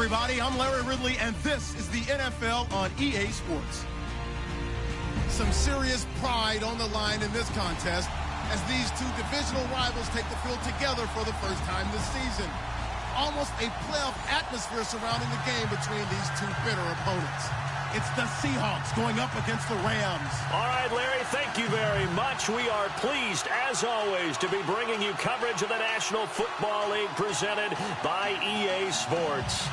everybody. I'm Larry Ridley, and this is the NFL on EA Sports. Some serious pride on the line in this contest as these two divisional rivals take the field together for the first time this season. Almost a playoff atmosphere surrounding the game between these two bitter opponents. It's the Seahawks going up against the Rams. All right, Larry, thank you very much. We are pleased, as always, to be bringing you coverage of the National Football League presented by EA Sports.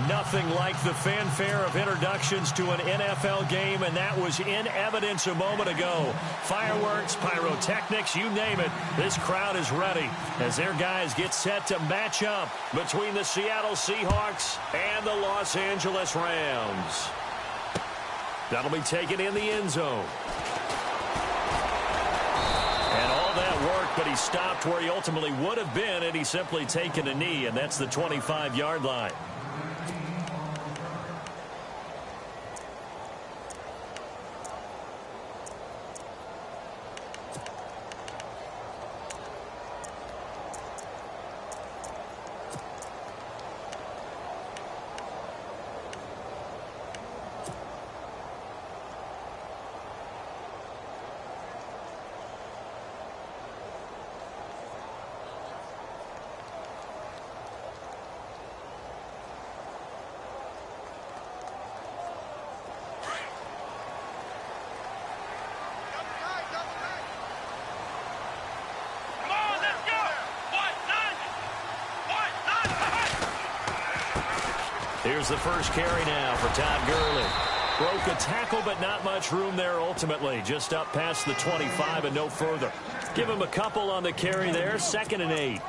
Nothing like the fanfare of introductions to an NFL game, and that was in evidence a moment ago. Fireworks, pyrotechnics, you name it. This crowd is ready as their guys get set to match up between the Seattle Seahawks and the Los Angeles Rams. That'll be taken in the end zone. And all that work, but he stopped where he ultimately would have been, and he simply taken a knee, and that's the 25-yard line. Here's the first carry now for Todd Gurley. Broke a tackle, but not much room there ultimately. Just up past the 25 and no further. Give him a couple on the carry there. 2nd and 8.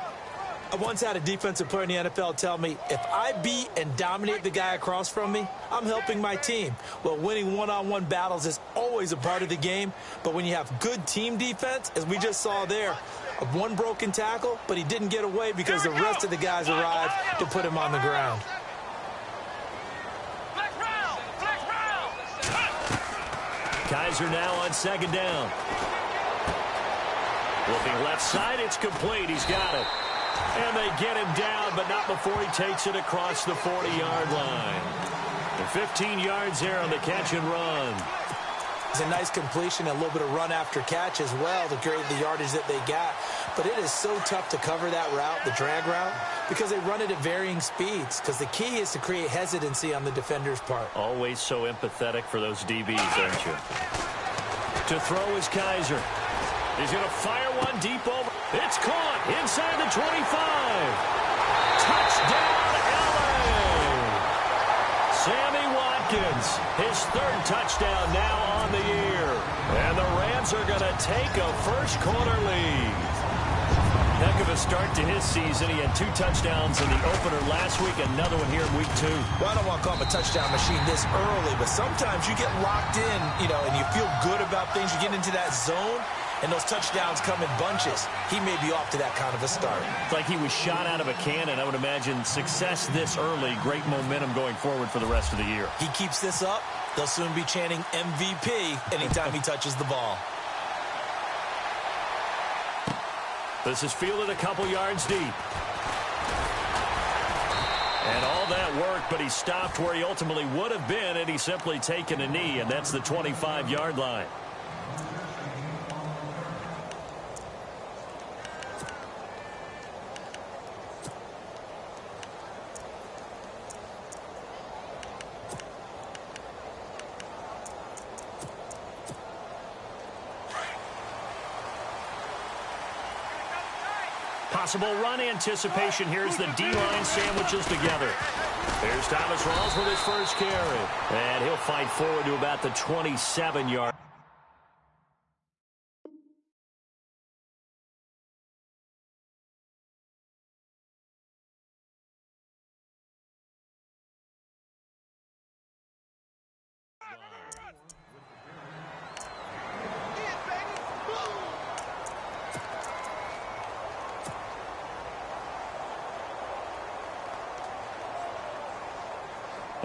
I once had a defensive player in the NFL tell me, if I beat and dominate the guy across from me, I'm helping my team. Well, winning one-on-one battles is always a part of the game, but when you have good team defense, as we just saw there, one broken tackle, but he didn't get away because the rest of the guys arrived to put him on the ground. Kaiser now on 2nd down. Looking left side, it's complete. He's got it. And they get him down, but not before he takes it across the 40-yard line. And 15 yards there on the catch and run. It's a nice completion, a little bit of run after catch as well to create the yardage that they got. But it is so tough to cover that route, the drag route, because they run it at varying speeds. Because the key is to create hesitancy on the defender's part. Always so empathetic for those DBs, aren't you? To throw is Kaiser. He's going to fire one deep over. It's caught inside the 25. Touchdown, LA! Sammy Watkins, his 3rd touchdown now on the year. And the Rams are going to take a first-quarter lead. Heck of a start to his season. He had 2 touchdowns in the opener last week, another one here in week 2. Well, I don't want to call him a touchdown machine this early, but sometimes you get locked in, and you feel good about things. You get into that zone, and those touchdowns come in bunches. He may be off to that kind of a start. It's like he was shot out of a cannon. I would imagine success this early, great momentum going forward for the rest of the year. He keeps this up, they'll soon be chanting MVP anytime he touches the ball. This is fielded a couple yards deep. And all that work, but he stopped where he ultimately would have been, and he simply taken a knee, and that's the 25-yard line. Possible run anticipation. Here's the D-line sandwiches together. Here's Thomas Rawls with his first carry. And he'll fight forward to about the 27-yard.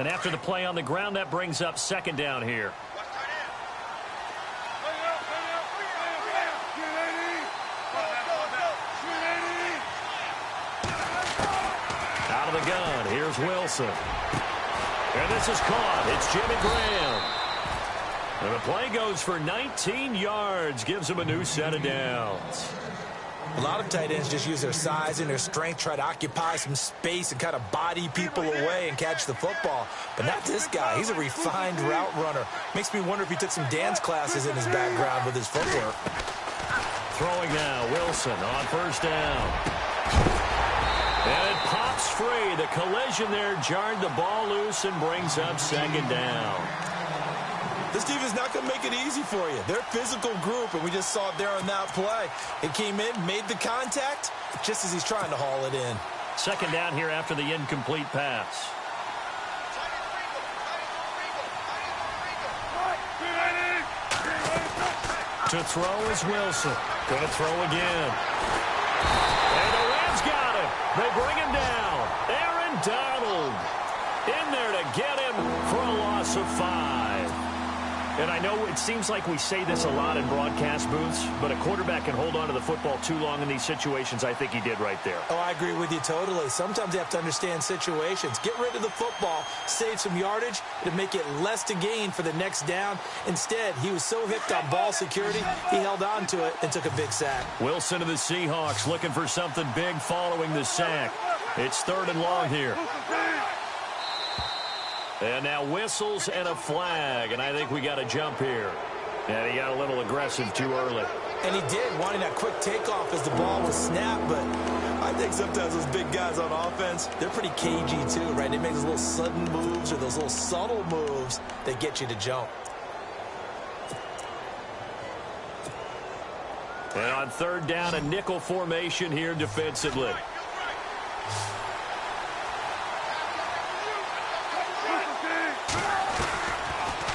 And after the play on the ground, that brings up 2nd down here. Out out of the gun. Here's Wilson. And this is caught. It's Jimmy Graham. And the play goes for 19 yards. Gives him a new set of downs. A lot of tight ends just use their size and their strength, try to occupy some space and kind of body people away and catch the football. But not this guy. He's a refined route runner. Makes me wonder if he took some dance classes in his background with his footwork. Throwing now, Wilson on first down. And it pops free. The collision there jarred the ball loose and brings up second down. This team is not going to make it easy for you. They're a physical group, and we just saw it there on that play. It came in, made the contact, just as he's trying to haul it in. Second down here after the incomplete pass. To throw is Wilson. Going to throw again. And the Rams got him. They bring him down. Aaron Donald in there to get him for a loss of 5. And I know it seems like we say this a lot in broadcast booths, but a quarterback can hold on to the football too long in these situations. I think he did right there. Oh, I agree with you totally. Sometimes you have to understand situations. Get rid of the football, save some yardage to make it less to gain for the next down. Instead, he was so hipped on ball security, he held on to it and took a big sack. Wilson of the Seahawks looking for something big following the sack. It's 3rd and long here. And now whistles and a flag, and I think we got a jump here. And he got a little aggressive too early. And he did, wanting that quick takeoff as the ball was snapped, but I think sometimes those big guys on offense, they're pretty cagey too, right? They make those little sudden moves or those little subtle moves that get you to jump. And on 3rd down, a nickel formation here defensively.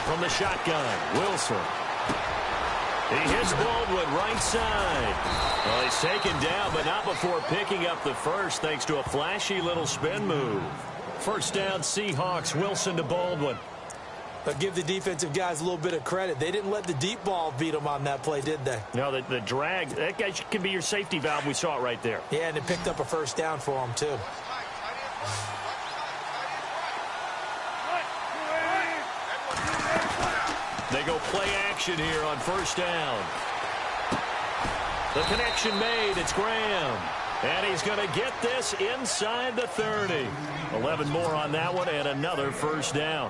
From the shotgun, Wilson. He hits Baldwin right side. Well, he's taken down, but not before picking up the first, thanks to a flashy little spin move. First down, Seahawks, Wilson to Baldwin. But give the defensive guys a little bit of credit. They didn't let the deep ball beat them on that play, did they? No, the drag, that guy can be your safety valve. We saw it right there. Yeah, and it picked up a first down for them, too. They go play action here on first down. The connection made. It's Graham. And he's going to get this inside the 30. 11 more on that one and another first down.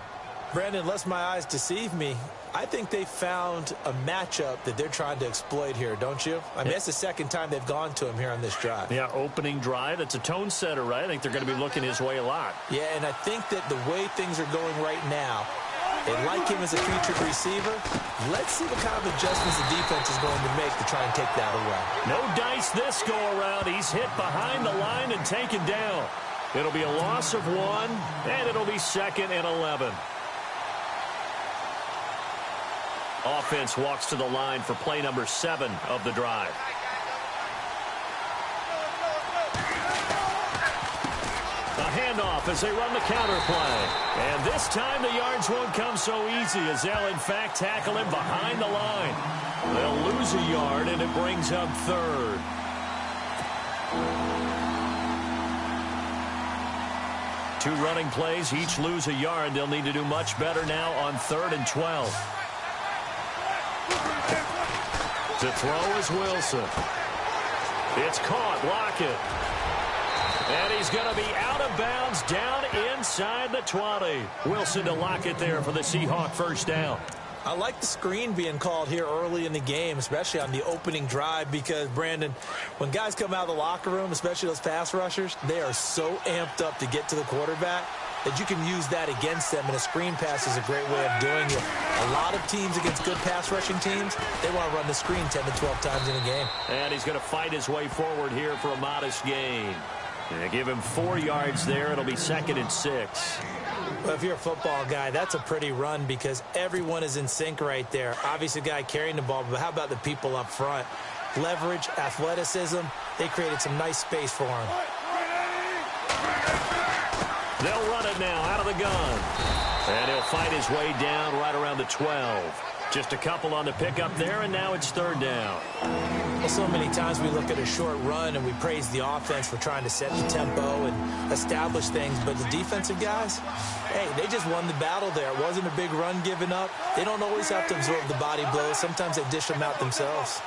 Brandon, unless my eyes deceive me, I think they found a matchup that they're trying to exploit here, don't you? I mean, that's the second time they've gone to him here on this drive. Yeah, opening drive. It's a tone setter, right? I think they're going to be looking his way a lot. Yeah, and I think that the way things are going right now, they like him as a featured receiver. Let's see what kind of adjustments the defense is going to make to try and take that away. No dice this go around. He's hit behind the line and taken down. It'll be a loss of 1, and it'll be 2nd and 11. Offense walks to the line for play number 7 of the drive. A handoff as they run the counter play. And this time the yards won't come so easy as they'll in fact tackle him behind the line. They'll lose a yard and it brings up 3rd. Two running plays, each lose a yard. They'll need to do much better now on 3rd and 12. To throw is Wilson. It's caught. Lockett. And he's going to be out of bounds down inside the 20. Wilson to Lockett there for the Seahawk first down. I like the screen being called here early in the game, especially on the opening drive, because, Brandon, when guys come out of the locker room, especially those pass rushers, they are so amped up to get to the quarterback that you can use that against them, and a screen pass is a great way of doing it. A lot of teams against good pass rushing teams, they want to run the screen 10 to 12 times in a game. And he's going to fight his way forward here for a modest gain. And give him 4 yards there. It'll be 2nd and 6. Well, if you're a football guy, that's a pretty run because everyone is in sync right there. Obviously, the guy carrying the ball, but how about the people up front? Leverage, athleticism, they created some nice space for him. They'll run it now out of the gun. And he'll fight his way down right around the 12. Just a couple on the pickup there, and now it's third down. Well, so many times we look at a short run and we praise the offense for trying to set the tempo and establish things, but the defensive guys, hey, they just won the battle there. It wasn't a big run given up. They don't always have to absorb the body blows. Sometimes they dish them out themselves.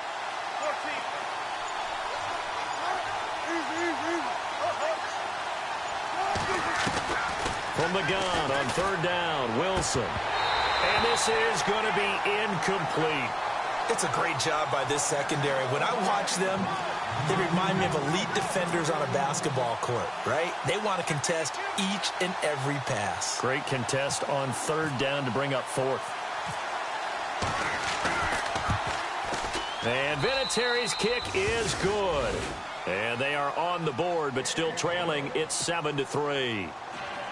From the gun on third down, Wilson. And this is going to be incomplete. It's a great job by this secondary. When I watch them, they remind me of elite defenders on a basketball court, right? They want to contest each and every pass. Great contest on third down to bring up fourth. And Vinatieri's kick is good. And they are on the board, but still trailing. It's 7-3.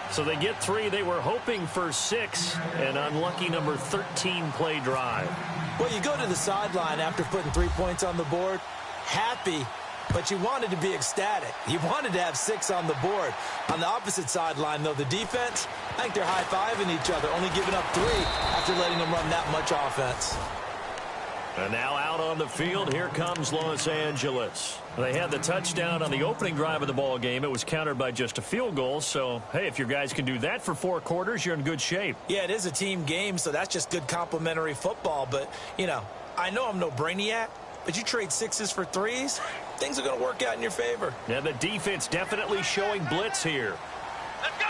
So they get 3. They were hoping for 6. An unlucky number 13 play drive. Well, you go to the sideline after putting 3 points on the board, happy, but you wanted to be ecstatic. You wanted to have 6 on the board. On the opposite sideline, though, the defense, I think they're high-fiving each other, only giving up 3 after letting them run that much offense. And now out on the field, here comes Los Angeles. They had the touchdown on the opening drive of the ball game. It was countered by just a field goal. So, hey, if your guys can do that for 4 quarters, you're in good shape. Yeah, it is a team game, so that's just good complementary football. But, you know, I know I'm no brainiac, but you trade 6s for 3s, things are going to work out in your favor. Yeah, the defense definitely showing blitz here. Let's go!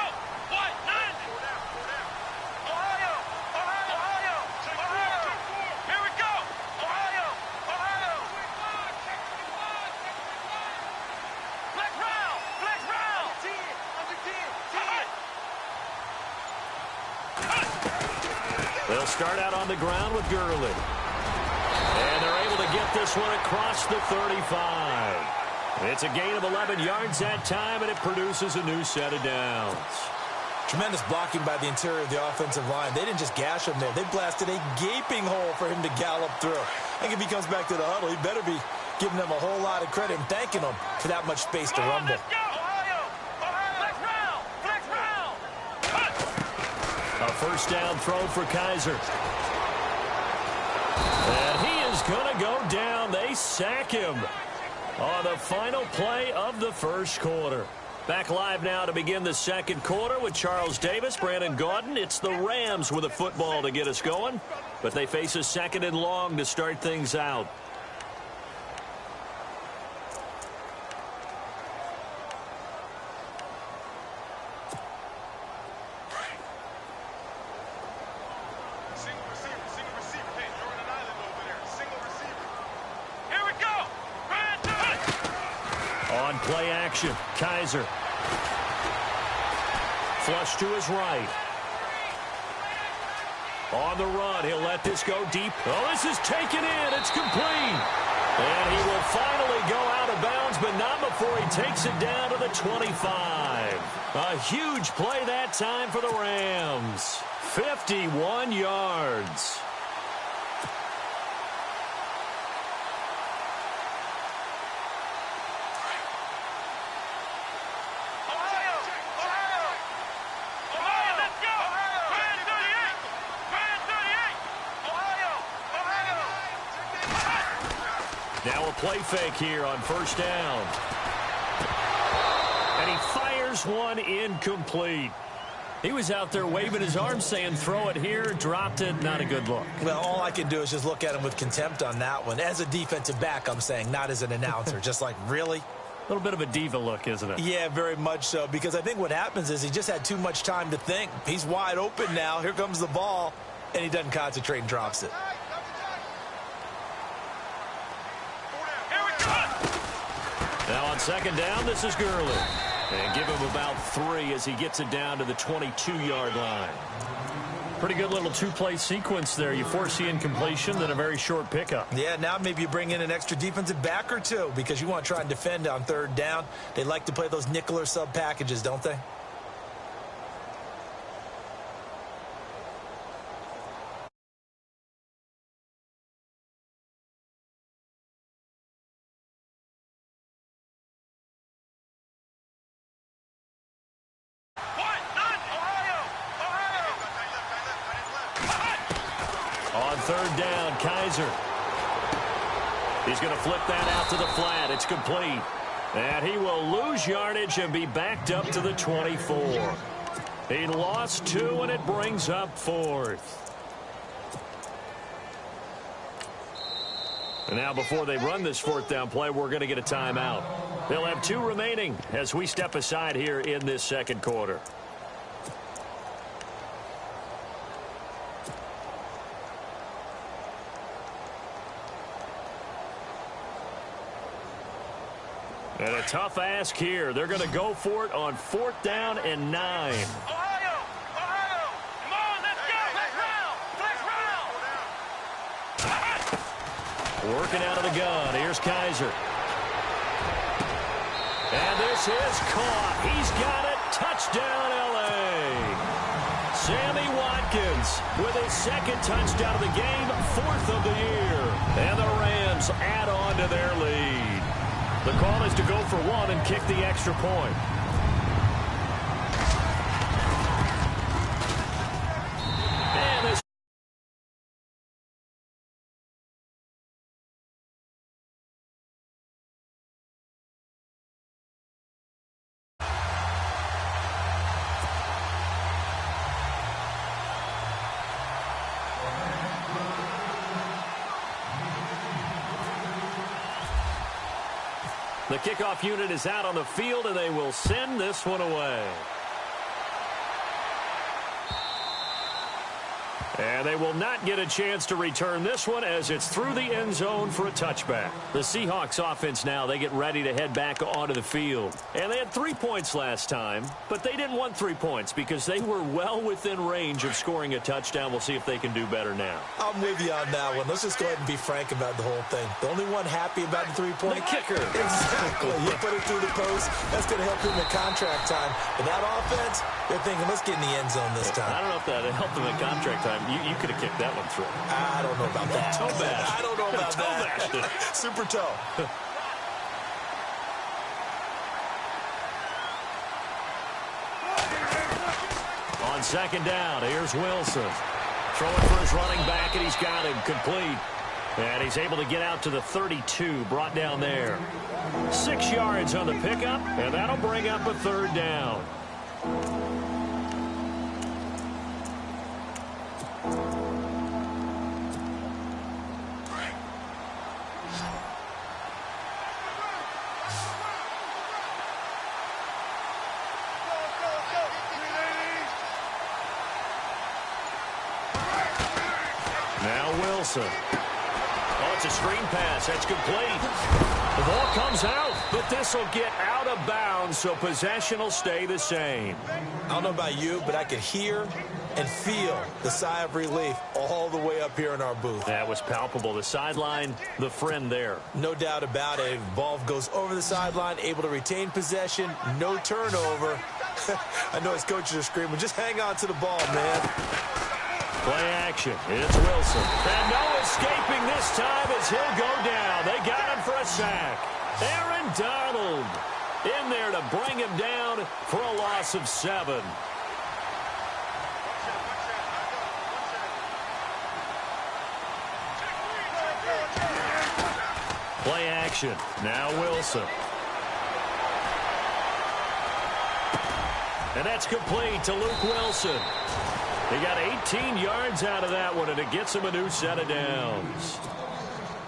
They'll start out on the ground with Gurley. And they're able to get this one across the 35. It's a gain of 11 yards that time, and it produces a new set of downs. Tremendous blocking by the interior of the offensive line. They didn't just gash him there. They blasted a gaping hole for him to gallop through. I think if he comes back to the huddle, he better be giving them a whole lot of credit and thanking them for that much space to rumble. A first down throw for Kaiser. And he is going to go down. They sack him on the final play of the first quarter. Back live now to begin the second quarter with Charles Davis, Brandon Gaudin. It's the Rams with a football to get us going, but they face a second and long to start things out. Play action. Kaiser. Flush to his right. On the run. He'll let this go deep. Oh, this is taken in. It's complete. And he will finally go out of bounds, but not before he takes it down to the 25. A huge play that time for the Rams. 51 yards. Now a play fake here on first down. And he fires one incomplete. He was out there waving his arms saying, throw it here, dropped it, not a good look. Well, all I can do is just look at him with contempt on that one. As a defensive back, I'm saying, not as an announcer. Just like, really? A little bit of a diva look, isn't it? Yeah, very much so, because I think what happens is he just had too much time to think. He's wide open now. Here comes the ball, and he doesn't concentrate and drops it. Now on second down, this is Gurley. And give him about 3 as he gets it down to the 22-yard line. Pretty good little 2-play sequence there. You force the incompletion, then a very short pickup. Yeah, now maybe you bring in an extra defensive back or 2 because you want to try and defend on third down. They like to play those nickel or sub packages, don't they? third down. Kaiser. He's going to flip that out to the flat. It's complete. And he will lose yardage and be backed up to the 24. He lost 2, and it brings up 4th. And now before they run this 4th down play, we're going to get a timeout. They'll have 2 remaining as we step aside here in this second quarter. And a tough ask here. They're going to go for it on 4th down and 9. Ohio! Come on, let's go! Let's round! Working out of the gun. Here's Kaiser. And this is caught. He's got it. Touchdown, L.A. Sammy Watkins with his 2nd touchdown of the game, 4th of the year. And the Rams add on to their lead. The call is to go for 1 and kick the extra point. And this the kickoff unit is out on the field, and they will send this one away. And they will not get a chance to return this one as it's through the end zone for a touchback. The Seahawks offense now, they get ready to head back onto the field. And they had 3 points last time, but they didn't want 3 points because they were well within range of scoring a touchdown. We'll see if they can do better now. I'm with you on that one. Let's just go ahead and be frank about the whole thing. The only one happy about the 3-point? The kicker. Exactly. You put it through the post. That's going to help him in contract time. But that offense, they're thinking, let's get in the end zone this time. I don't know if that helped them in contract time. You could have kicked that one through. I don't know about that. Toe bash. I don't know about toe that. bashed. Super toe. On 2nd down, here's Wilson. Throwing for his running back, and he's got him complete. And he's able to get out to the 32, brought down there. 6 yards on the pickup, and that'll bring up a 3rd down. Now Wilson. Oh, it's a screen pass. That's complete. The ball comes out, but this will get out of bounds, so possession will stay the same. I don't know about you, but I could hear and feel the sigh of relief all the way up here in our booth. That was palpable. The sideline, the friend there. No doubt about it. Ball goes over the sideline, able to retain possession, no turnover. I know his coaches are screaming, just hang on to the ball, man. Play action. It's Wilson. And no escaping this time as he'll go down. They got him for a sack. Aaron Donald in there to bring him down for a loss of 7. Play action. Now Wilson. And that's complete to Luke Wilson. He got 18 yards out of that one, and it gets him a new set of downs.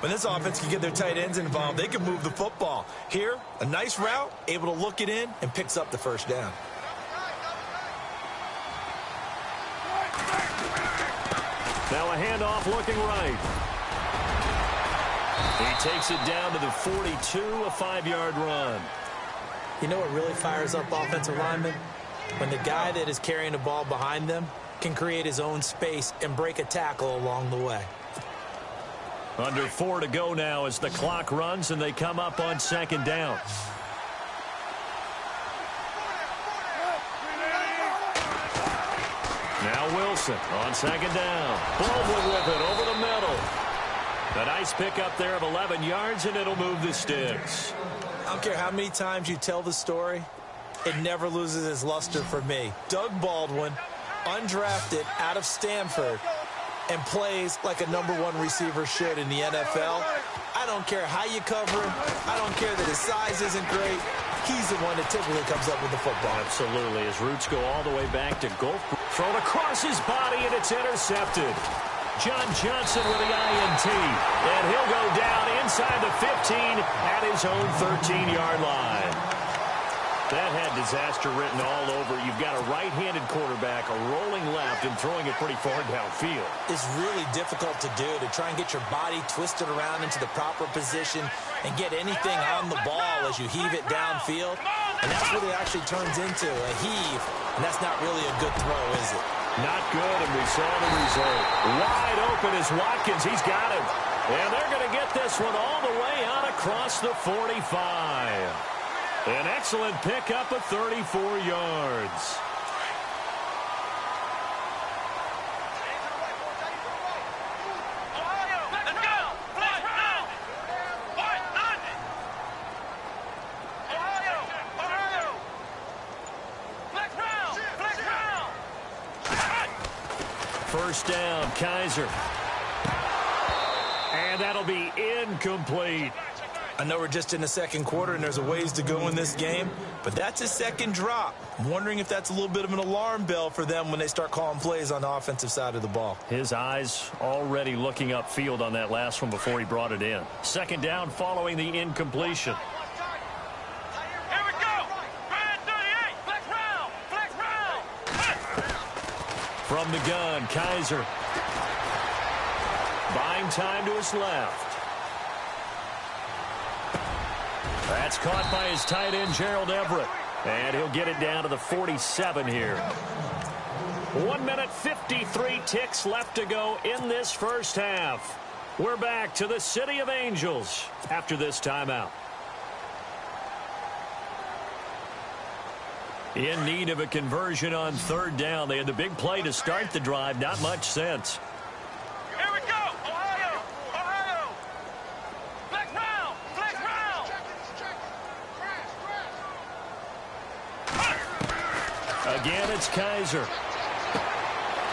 When this offense can get their tight ends involved, they can move the football. Here, a nice route, able to look it in, and picks up the 1st down. Now a handoff looking right. He takes it down to the 42, a 5-yard run. You know what really fires up offensive linemen? When the guy that is carrying the ball behind them can create his own space and break a tackle along the way. Under 4 to go now as the clock runs and they come up on 2nd down. Now Wilson on 2nd down. Baldwin with it over the middle. A nice pickup there of 11 yards, and it'll move the sticks. I don't care how many times you tell the story, it never loses its luster for me. Doug Baldwin, undrafted out of Stanford, and plays like a #1 receiver should in the NFL. I don't care how you cover him. I don't care that his size isn't great. He's the one that typically comes up with the football. Absolutely. His roots go all the way back to Gulf. Thrown across his body, and it's intercepted. John Johnson with the INT. And he'll go down inside the 15 at his own 13-yard line. That had disaster written all over. You've got a right-handed quarterback, a rolling left, and throwing it pretty far downfield. It's really difficult to do, to try and get your body twisted around into the proper position and get anything on the ball as you heave it downfield. And that's what it actually turns into, a heave. And that's not really a good throw, is it? Not good, and we saw the result. Wide open is Watkins. He's got him. And they're going to get this one all the way out across the 45. An excellent pickup of 34 yards. First down, Kaiser. And that'll be incomplete. I know we're just in the second quarter and there's a ways to go in this game, but that's a second drop. I'm wondering if that's a little bit of an alarm bell for them when they start calling plays on the offensive side of the ball. His eyes already looking upfield on that last one before he brought it in. Second down following the incompletion. Here we go. Brand 38. Flex round. Flex round. From the gun, Kaiser. Buying time to his left. That's caught by his tight end, Gerald Everett. And he'll get it down to the 47 here. 1 minute 53 ticks left to go in this first half. We're back to the City of Angels after this timeout. In need of a conversion on third down. They had the big play to start the drive. Not much sense. Here we go. Ohio. Ohio. Flex round. Flex round. Again, it's Kaiser.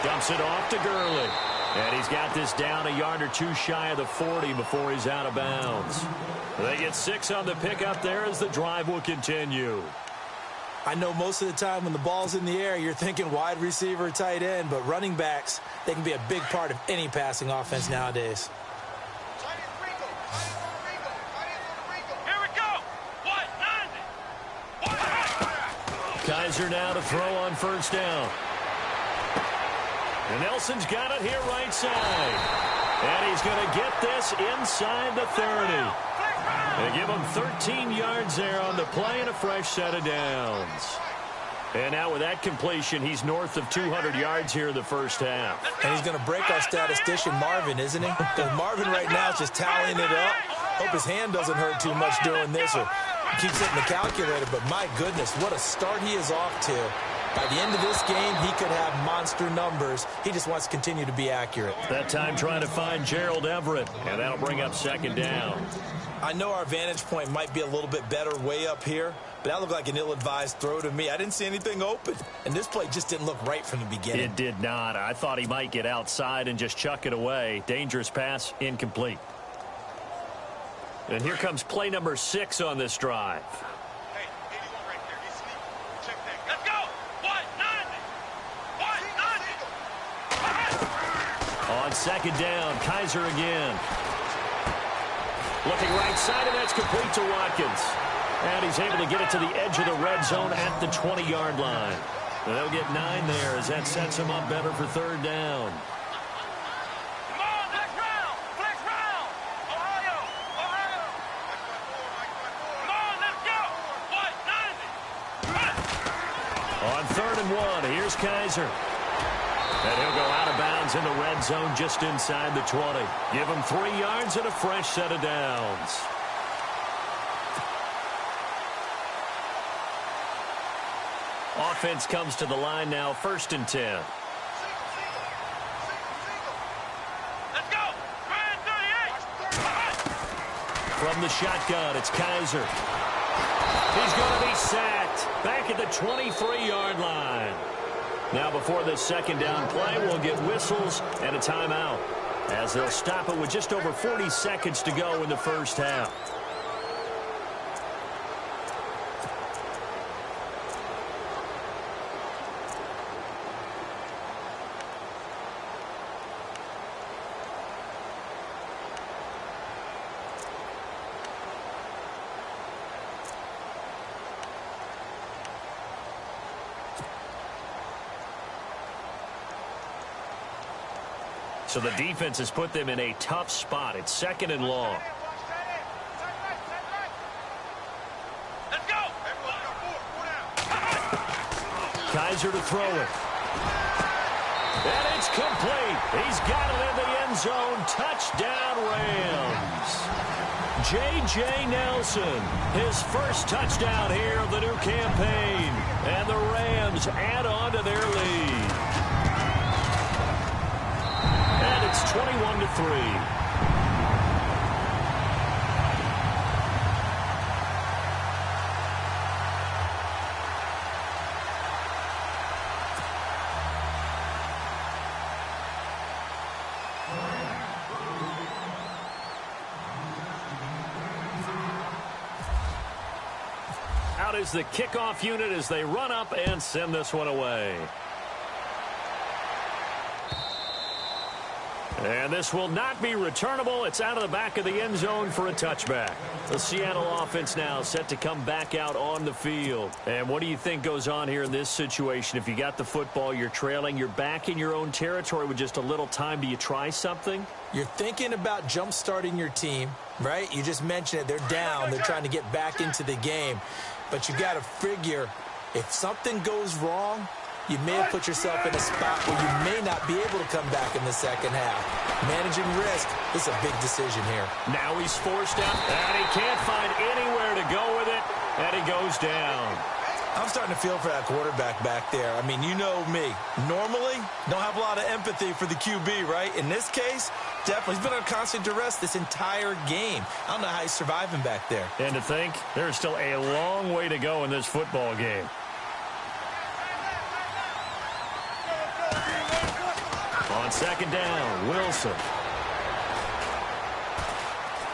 Dumps it off to Gurley. And he's got this down a yard or two shy of the 40 before he's out of bounds. They get 6 on the pickup there as the drive will continue. I know most of the time when the ball's in the air, you're thinking wide receiver, tight end, but running backs, they can be a big part of any passing offense nowadays. Here we go. 190. Kaiser now to throw on first down. And Nelson's got it here right side. And he's going to get this inside the 30. They give him 13 yards there on the play and a fresh set of downs. And now with that completion, he's north of 200 yards here in the first half. And he's going to break our statistician, Marvin, isn't he? Because Marvin right now is just tallying it up. Hope his hand doesn't hurt too much doing this or keeps hitting the calculator. But my goodness, what a start he is off to. By the end of this game, he could have monster numbers. He just wants to continue to be accurate. That time trying to find Gerald Everett. And that'll bring up second down. I know our vantage point might be a little bit better way up here, but that looked like an ill-advised throw to me. I didn't see anything open, and this play just didn't look right from the beginning. It did not. I thought he might get outside and just chuck it away. Dangerous pass, incomplete. And here comes play number 6 on this drive. Hey, 81 right there. He's sneaky. Check that. Let's go. 190. 190. On second down, Kaiser again. Looking right side, and that's complete to Watkins. And he's able to get it to the edge of the red zone at the 20-yard line. They'll get 9 there as that sets him up better for third down. Come on, flex round. Flex round. Ohio. Ohio. Come on, let's go. 190. On third and 1, here's Kaiser. And he'll go out of bounds in the red zone just inside the 20. Give him 3 yards and a fresh set of downs. Offense comes to the line now, 1st and 10. Let's go. Brand 38. From the shotgun, it's Kaiser. He's going to be sacked back at the 23-yard line. Now before this second down play, we'll get whistles and a timeout, as they'll stop it with just over 40 seconds to go in the first half. So the defense has put them in a tough spot. It's second and long. Let's go. Kaiser to throw it. And it's complete. He's got it in the end zone. Touchdown, Rams. J.J. Nelson, his first touchdown here of the new campaign. And the Rams add on to their lead. And it's 21-3. Out is the kickoff unit as they run up and send this one away. And this will not be returnable. It's out of the back of the end zone for a touchback. The Seattle offense now set to come back out on the field. And what do you think goes on here in this situation? If you got the football, you're trailing, you're back in your own territory with just a little time. Do you try something? You're thinking about jump-starting your team, right? You just mentioned it. They're down. They're trying to get back into the game. But you got to figure, if something goes wrong, you may have put yourself in a spot where you may not be able to come back in the second half. Managing risk is a big decision here. Now he's forced out, and he can't find anywhere to go with it, and he goes down. I'm starting to feel for that quarterback back there. I mean, you know me. Normally, don't have a lot of empathy for the QB, right? In this case, definitely. He's been under constant duress this entire game. I don't know how he's surviving back there. And to think, there's still a long way to go in this football game. On second down, Wilson.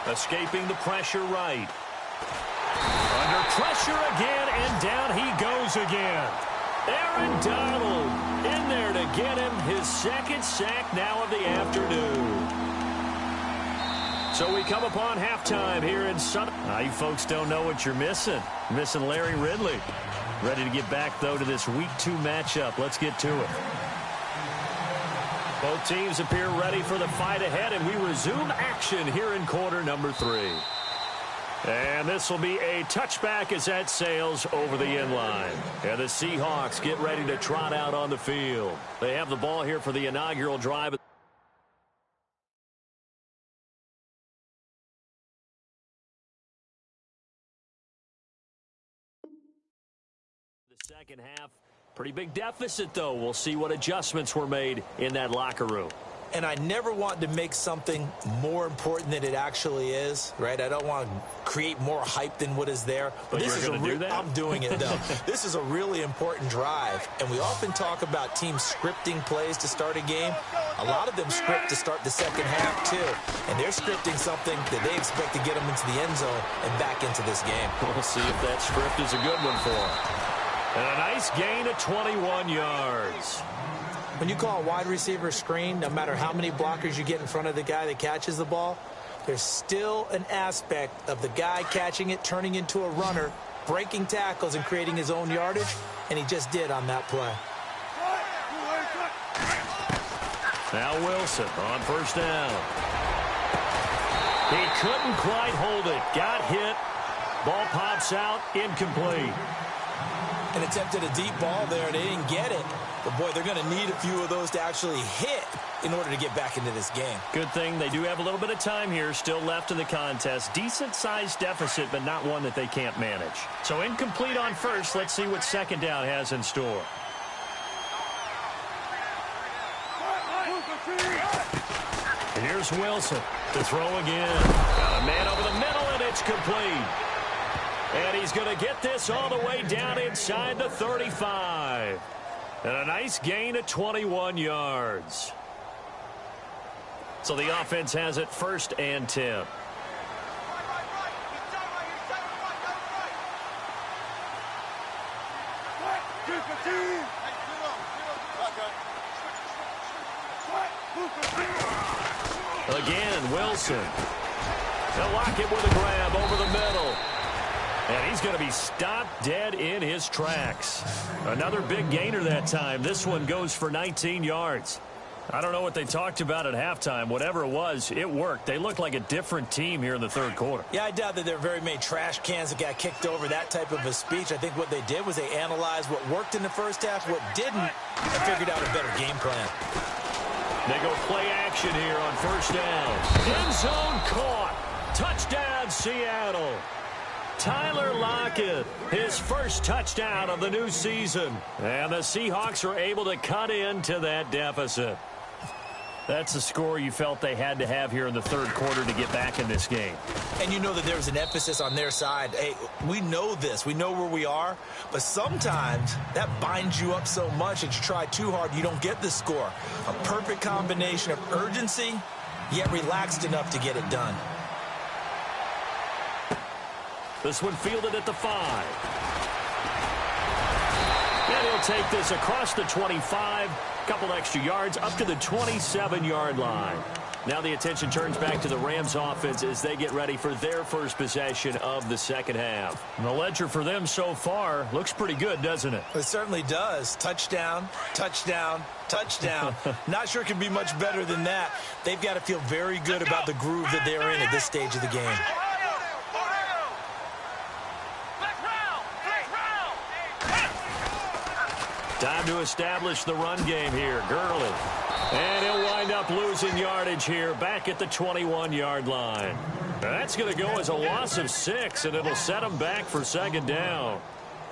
Escaping the pressure right. Under pressure again, and down he goes again. Aaron Donald in there to get him his second sack now of the afternoon. So we come upon halftime here in Southern. You folks don't know what you're missing. Missing Larry Ridley. Ready to get back, though, to this Week 2 matchup. Let's get to it. Both teams appear ready for the fight ahead, and we resume action here in quarter number 3. And this will be a touchback as that sails over the end line. And the Seahawks get ready to trot out on the field. They have the ball here for the inaugural drive. The second half, pretty big deficit, though. We'll see what adjustments were made in that locker room. And I never want to make something more important than it actually is, right? I don't want to create more hype than what is there. But this you're going to do that? I'm doing it, though. This is a really important drive. And we often talk about teams scripting plays to start a game. A lot of them script to start the second half, too. And they're scripting something that they expect to get them into the end zone and back into this game. We'll see if that script is a good one for them. And a nice gain of 21 yards. When you call a wide receiver screen, no matter how many blockers you get in front of the guy that catches the ball, there's still an aspect of the guy catching it, turning into a runner, breaking tackles and creating his own yardage, and he just did on that play. Now Wilson on first down. He couldn't quite hold it. Got hit. Ball pops out. Incomplete. And attempted a deep ball there, and they didn't get it. But, boy, they're going to need a few of those to actually hit in order to get back into this game. Good thing they do have a little bit of time here still left in the contest. Decent-sized deficit, but not one that they can't manage. So incomplete on first. Let's see what second down has in store. And here's Wilson to throw again. Got a man over the middle, and it's complete. And he's going to get this all the way down inside the 35. And a nice gain of 21 yards. So the offense has it 1st and 10. Again, Wilson. They'll lock it with a grab over the middle. And he's going to be stopped dead in his tracks. Another big gainer that time. This one goes for 19 yards. I don't know what they talked about at halftime. Whatever it was, it worked. They looked like a different team here in the 3rd quarter. Yeah, I doubt that there are very many trash cans that got kicked over, that type of a speech. I think what they did was they analyzed what worked in the first half, what didn't, and figured out a better game plan. They go play action here on 1st down. End zone caught. Touchdown, Seattle. Tyler Lockett, his first touchdown of the new season. And the Seahawks are able to cut into that deficit. That's the score you felt they had to have here in the 3rd quarter to get back in this game. And you know that there was an emphasis on their side. Hey, we know this. We know where we are. But sometimes that binds you up so much that you try too hard, you don't get the score. A perfect combination of urgency, yet relaxed enough to get it done. This one fielded at the 5. And he'll take this across the 25. Couple extra yards up to the 27-yard line. Now the attention turns back to the Rams offense as they get ready for their first possession of the 2nd half. And the ledger for them so far looks pretty good, doesn't it? It certainly does. Touchdown, touchdown, touchdown. Not sure it can be much better than that. They've got to feel very good about the groove that they're in at this stage of the game. Time to establish the run game here. Gurley. And he'll wind up losing yardage here back at the 21-yard line. That's going to go as a loss of 6, and it'll set him back for 2nd down.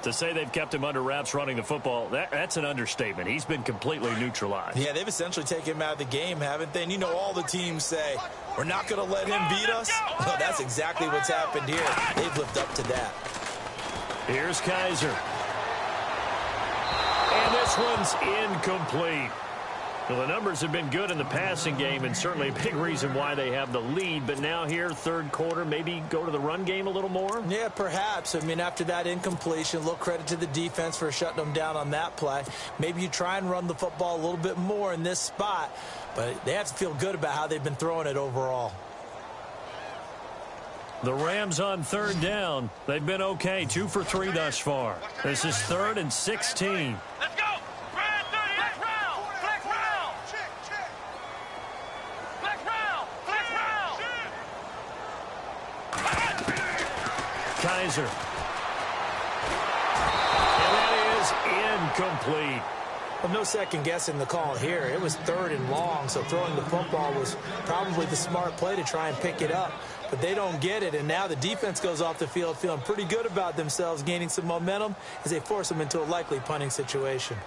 To say they've kept him under wraps running the football, that's an understatement. He's been completely neutralized. Yeah, they've essentially taken him out of the game, haven't they? And you know all the teams say, we're not going to let him beat us. Well, that's exactly what's happened here. They've lived up to that. Here's Kaiser. And this one's incomplete. Well, the numbers have been good in the passing game and certainly a big reason why they have the lead. But now here, 3rd quarter, maybe go to the run game a little more? Yeah, perhaps. I mean, after that incompletion, a little credit to the defense for shutting them down on that play. Maybe you try and run the football a little bit more in this spot. But they have to feel good about how they've been throwing it overall. The Rams on 3rd down. They've been okay, 2 for 3 thus far. This is 3rd and 16. Let's go. Flex round. Flex round. Flex round. Flex round. Kaiser. And that is incomplete. Well, no second guessing the call here. It was 3rd and long, so throwing the football was probably the smart play to try and pick it up. But they don't get it, and now the defense goes off the field feeling pretty good about themselves, gaining some momentum as they force them into a likely punting situation.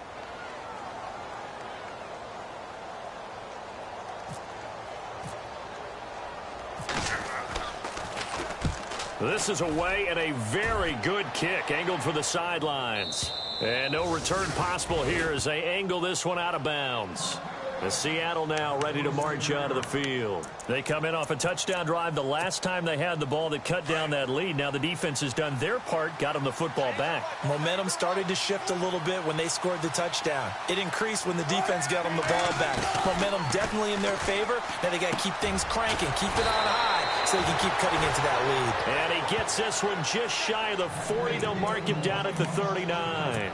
This is away and a very good kick, angled for the sidelines. And no return possible here as they angle this one out of bounds. The Seattle now ready to march out of the field. They come in off a touchdown drive the last time they had the ball that cut down that lead. Now the defense has done their part, got them the football back. Momentum started to shift a little bit when they scored the touchdown. It increased when the defense got them the ball back. Momentum definitely in their favor. Now they got to keep things cranking, keep it on high so they can keep cutting into that lead. And he gets this one just shy of the 40. They'll mark him down at the 39.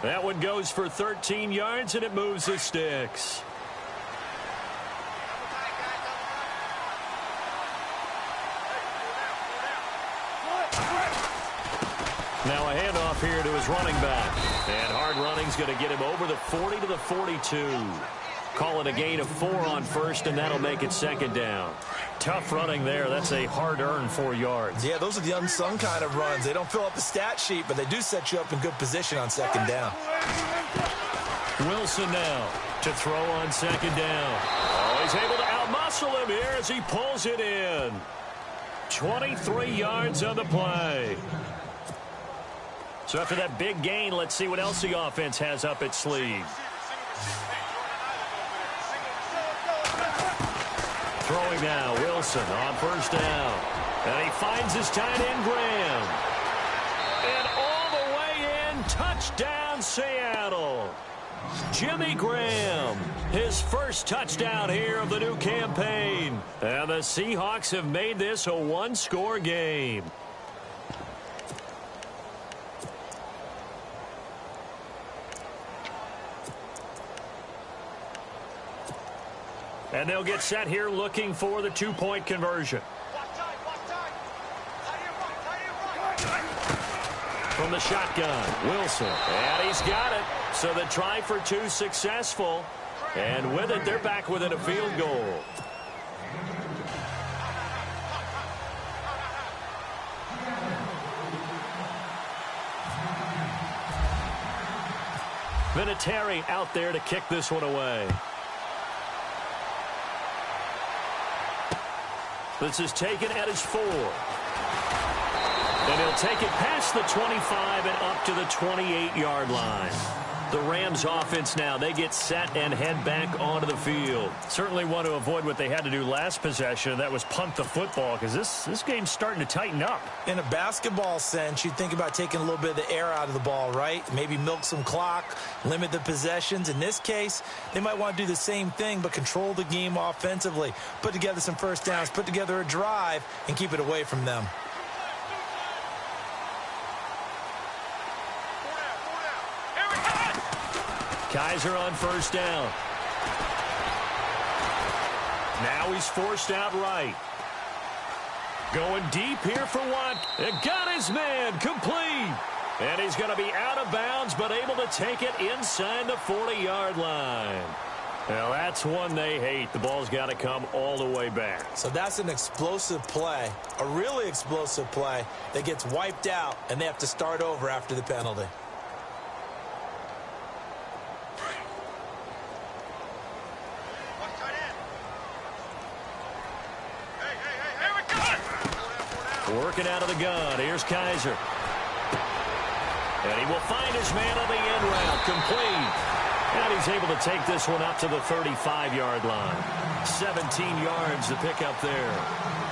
That one goes for 13 yards, and it moves the sticks. Now a handoff here to his running back. And hard running's going to get him over the 40 to the 42. Call it a gain of 4 on 1st, and that'll make it 2nd down. Tough running there. That's a hard-earned 4 yards. Yeah, those are the unsung kind of runs. They don't fill up the stat sheet, but they do set you up in good position on 2nd down. Wilson now to throw on 2nd down. Oh, he's able to outmuscle him here as he pulls it in. 23 yards on the play. So after that big gain, let's see what else the offense has up its sleeve. Throwing now, Wilson on first down. And he finds his tight end, Graham. And all the way in, touchdown, Seattle. Jimmy Graham, his first touchdown here of the new campaign. And the Seahawks have made this a one-score game. And they'll get set here looking for the two-point conversion. From the shotgun, Wilson. And he's got it. So the try for two successful. And with it, they're back within a field goal. Vinatieri out there to kick this one away. This is taken at his 4. And he'll take it past the 25 and up to the 28-yard line. The Rams offense now, they get set and head back onto the field. Certainly want to avoid what they had to do last possession. That was punt the football, because this game's starting to tighten up. In a basketball sense, you think about taking a little bit of the air out of the ball, right? Maybe milk some clock, limit the possessions. In this case, they might want to do the same thing, but control the game offensively. Put together some first downs, put together a drive, and keep it away from them. Kaiser on first down. Now he's forced out right. Going deep here for Watt. It got his man complete. And he's going to be out of bounds, but able to take it inside the 40-yard line. Well, that's one they hate. The ball's got to come all the way back. So that's an explosive play, a really explosive play that gets wiped out, and they have to start over after the penalty. Working out of the gun. Here's Kaiser. And he will find his man on the end route. Complete. And he's able to take this one up to the 35-yard line. 17 yards to pick up there.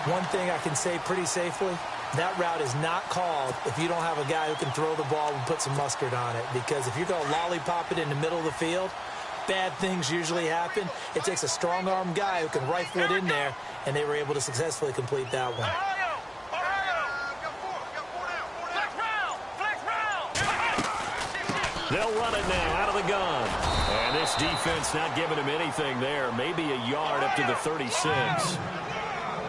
One thing I can say pretty safely, that route is not called if you don't have a guy who can throw the ball and put some mustard on it. Because if you're going to lollipop it in the middle of the field, bad things usually happen. It takes a strong-arm guy who can rifle it in there, and they were able to successfully complete that one. They'll run it now out of the gun. And this defense not giving him anything there. Maybe a yard up to the 36.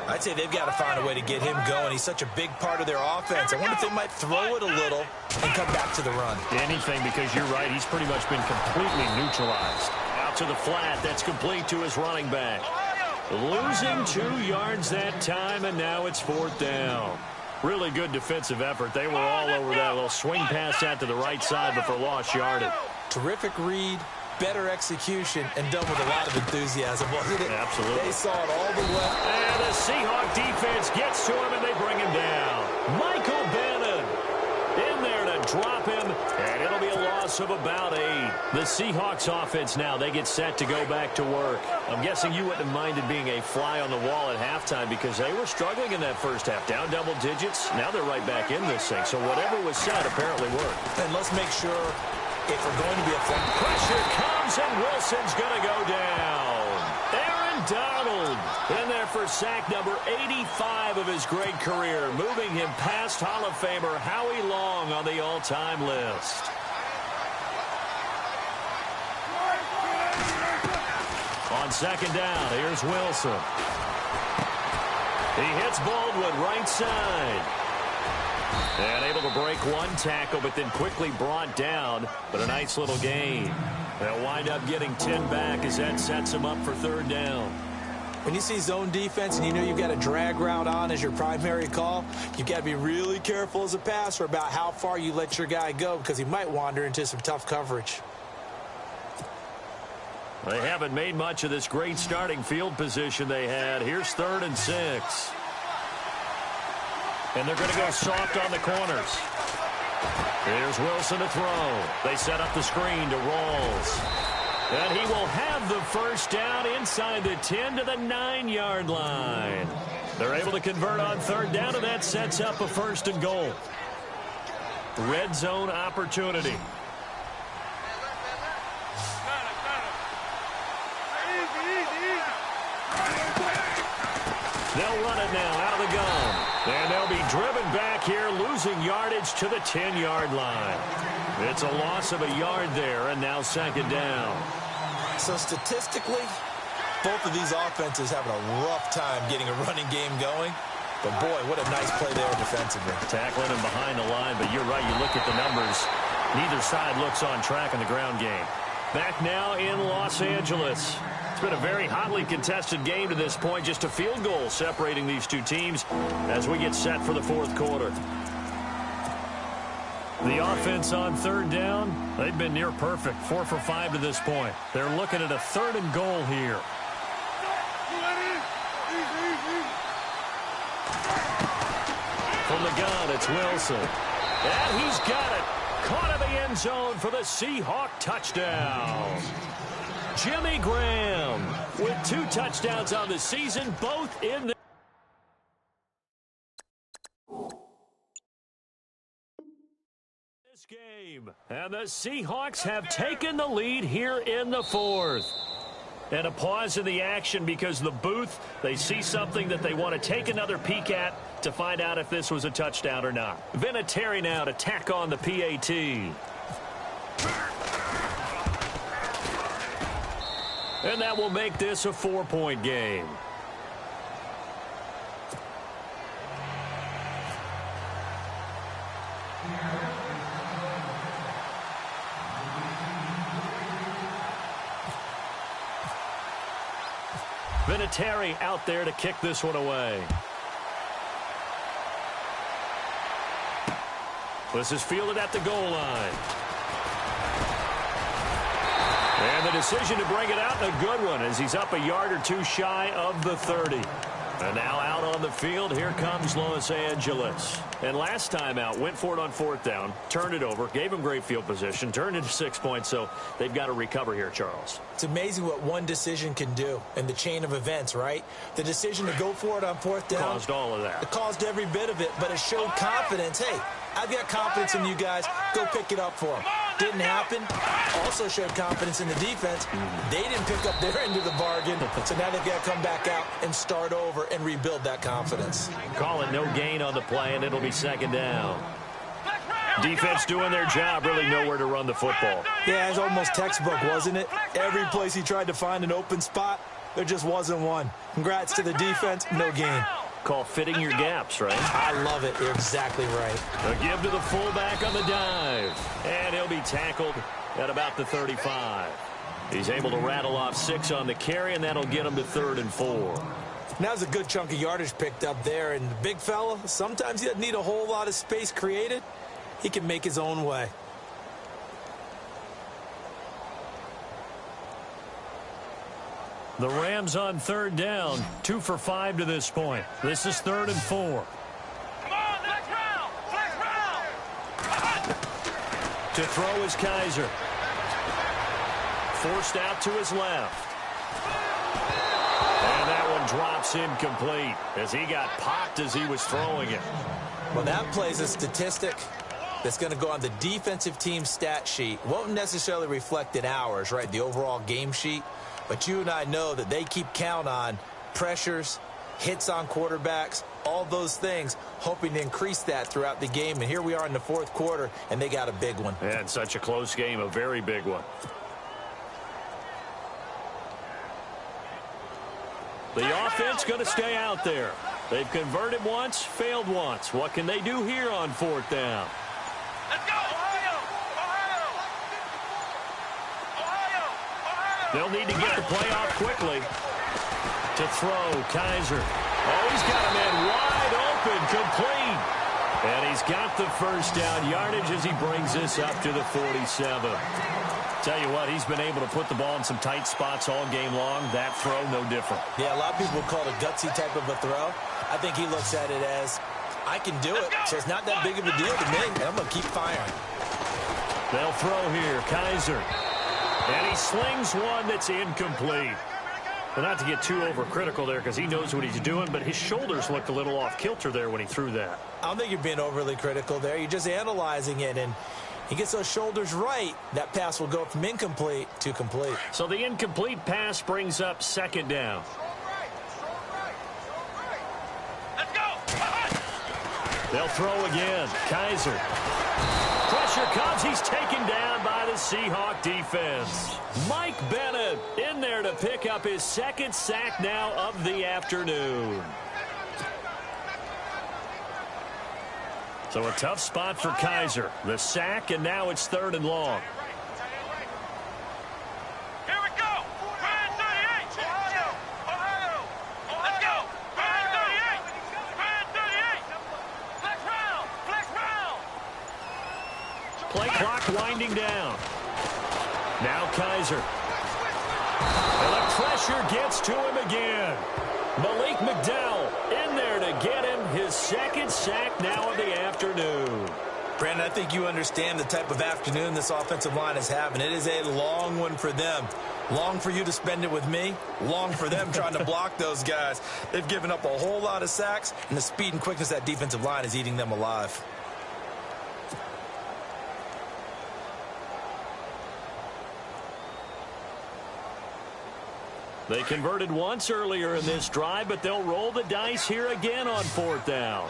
I'd say they've got to find a way to get him going. He's such a big part of their offense. I wonder if they might throw it a little and come back to the run. Anything, because you're right. He's pretty much been completely neutralized. Out to the flat. That's complete to his running back. Losing 2 yards that time, and now it's 4th down. Really good defensive effort. They were all over that little swing pass out to the right side, but for lost yardage. Terrific read, better execution, and done with a lot of enthusiasm, wasn't it? Absolutely. They saw it all the way. And the Seahawk defense gets to him, and they bring him down. Michael Bannon in there to drop him, and it'll be a loss of about 8. The Seahawks offense now, they get set to go back to work. I'm guessing you wouldn't have minded being a fly on the wall at halftime because they were struggling in that first half. Down double digits. Now they're right back in this thing. So whatever was said apparently worked. And let's make sure if we're going to be a fun. Pressure comes, and Wilson's going to go down. Aaron Donald in there for sack number 85 of his great career, moving him past Hall of Famer Howie Long on the all-time list. On second down, here's Wilson. He hits Baldwin right side. And able to break one tackle, but then quickly brought down. But a nice little gain. They'll wind up getting 10 back as that sets them up for 3rd down. When you see zone defense and you know you've got a drag route on as your primary call, you've got to be really careful as a passer about how far you let your guy go because he might wander into some tough coverage. They haven't made much of this great starting field position they had. Here's 3rd and 6. And they're going to go soft on the corners. Here's Wilson to throw. They set up the screen to Rawls. And he will have the first down inside the 10 to the 9-yard line. They're able to convert on third down, and that sets up a first and goal. Red zone opportunity. They'll run it now out of the gun. And they'll be driven back here, losing yardage to the 10-yard line. It's a loss of a yard there, and now second down. So statistically, both of these offenses having a rough time getting a running game going. But, boy, what a nice play there defensively. Tackling him behind the line, but you're right. You look at the numbers. Neither side looks on track in the ground game. Back now in Los Angeles. It's been a very hotly contested game to this point. Just a field goal separating these two teams as we get set for the fourth quarter. The offense on third down, they've been near perfect. 4 for 5 to this point. They're looking at a third and goal here. From the gun, it's Wilson. And he's got it. Caught in the end zone for the Seahawk touchdown. Jimmy Graham with 2 touchdowns on the season, both in the game. And the Seahawks have taken the lead here in the fourth. And a pause in the action because the booth, they see something that they want to take another peek at to find out if this was a touchdown or not. Vinatieri now to tack on the PAT. And that will make this a 4-point game. Vinatieri out there to kick this one away. This is fielded at the goal line. And the decision to bring it out, and a good one, as he's up a yard or two shy of the 30. And now out on the field, here comes Los Angeles. And last time out, went for it on fourth down, turned it over, gave him great field position, turned it to 6 points, so they've got to recover here, Charles. It's amazing what one decision can do in the chain of events, right? The decision to go for it on fourth down. Caused all of that. It caused every bit of it, but it showed confidence. Hey, I've got confidence in you guys. Go pick it up for them. Didn't happen. Also showed confidence in the defense. They didn't pick up their end of the bargain, so now they've got to come back out and start over and rebuild that confidence. Call it no gain on the play, and it'll be second down. Defense doing their job, really nowhere to run the football. Yeah, it's almost textbook, wasn't it? Every place he tried to find an open spot, there just wasn't one. Congrats to the defense, no gain. Call fitting your gaps, right? I love it. You're exactly right. A give to the fullback on the dive. And he'll be tackled at about the 35. He's able to rattle off 6 on the carry, and that'll get him to 3rd and 4. Now's a good chunk of yardage picked up there. And the big fella, sometimes he doesn't need a whole lot of space created. He can make his own way. The Rams on third down, 2 for 5 to this point. This is 3rd and 4. Come on, flex round! Flex round! To throw is Kaiser. Forced out to his left. And that one drops incomplete as he got popped as he was throwing it. Well, that plays a statistic that's going to go on the defensive team stat sheet. Won't necessarily reflect in ours, right, the overall game sheet. But you and I know that they keep count on pressures, hits on quarterbacks, all those things, hoping to increase that throughout the game. And here we are in the fourth quarter, and they got a big one. And such a close game, a very big one. The offense going to stay out there. They've converted once, failed once. What can they do here on fourth down? Let's go, Ohio! Ohio! Ohio! They'll need to get the play off quickly. To throw, Kaiser. Oh, he's got a man wide open, complete. And he's got the first down yardage as he brings this up to the 47. Tell you what, he's been able to put the ball in some tight spots all game long. That throw, no different. Yeah, a lot of people call it a gutsy type of a throw. I think he looks at it as I can do it, so it's not that big of a deal to me, and I'm going to keep firing. They'll throw here. Kaiser. And he slings one that's incomplete. Well, not to get too overcritical there because he knows what he's doing, but his shoulders looked a little off kilter there when he threw that. I don't think you're being overly critical there. You're just analyzing it, and he gets those shoulders right. That pass will go from incomplete to complete. So the incomplete pass brings up second down. Let's go. They'll throw again. Kaiser. Pressure comes. He's taken down by the Seahawk defense. Mike Bennett in there to pick up his second sack now of the afternoon. So a tough spot for Kaiser. The sack, and now it's 3rd and long. Here we go. Grand 38. Ohio. Let's go. Grand 38. Grand 38. Flex round. Flex round. Play clock winding down. Now Kaiser. And the pressure gets to him again. Malik McDowell in there to get him his second sack now of the afternoon. Brandon, I think you understand the type of afternoon this offensive line is having. It is a long one for them. Long for you to spend it with me. Long for them trying to block those guys. They've given up a whole lot of sacks, and the speed and quickness of that defensive line is eating them alive. They converted once earlier in this drive, but they'll roll the dice here again on 4th down.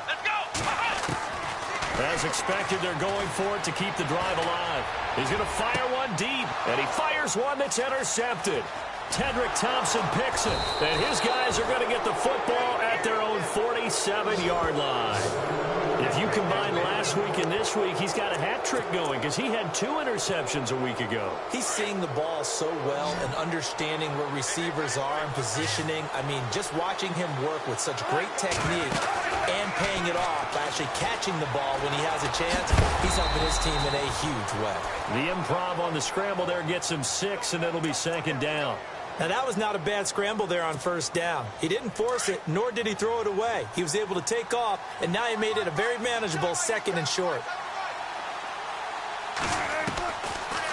Let's go. As expected, they're going for it to keep the drive alive. He's going to fire one deep, and he fires one that's intercepted. Tedrick Thompson picks it, and his guys are going to get the football at their own 47-yard line. If you combine last week and this week, he's got a hat trick going because he had 2 interceptions a week ago. He's seeing the ball so well and understanding where receivers are and positioning. I mean, just watching him work with such great technique and paying it off by actually catching the ball when he has a chance, he's helping his team in a huge way. The improv on the scramble there gets him 6, and it'll be 2nd down. Now, that was not a bad scramble there on 1st down. He didn't force it, nor did he throw it away. He was able to take off, and now he made it a very manageable 2nd and short.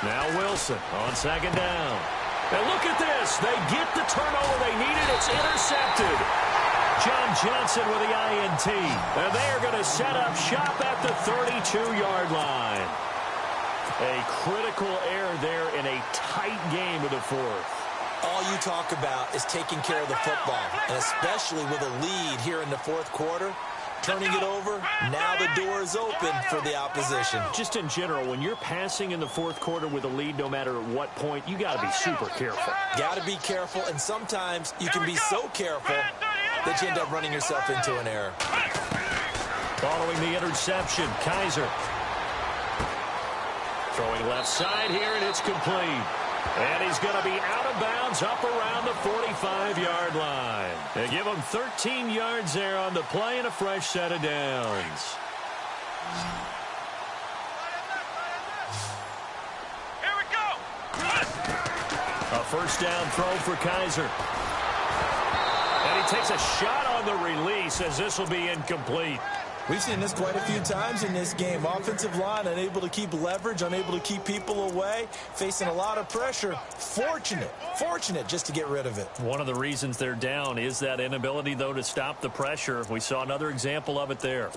Now Wilson on 2nd down. And look at this. They get the turnover they needed. It's intercepted. John Johnson with the INT. And they are going to set up shop at the 32-yard line. A critical error there in a tight game of the 4th. All you talk about is taking care of the football, and especially with a lead here in the 4th quarter, turning it over, now the door is open for the opposition. Just in general, when you're passing in the 4th quarter with a lead, no matter at what point, you got to be super careful. Got to be careful, and sometimes you can be so careful that you end up running yourself into an error. Following the interception, Kaiser. Throwing left side here, and it's complete. And he's going to be out of bounds up around the 45-yard line. They give him 13 yards there on the play and a fresh set of downs. Here we go. A 1st down throw for Kaiser. And he takes a shot on the release as this will be incomplete. We've seen this quite a few times in this game. Offensive line unable to keep leverage, unable to keep people away, facing a lot of pressure. Fortunate just to get rid of it. One of the reasons they're down is that inability, though, to stop the pressure. We saw another example of it there.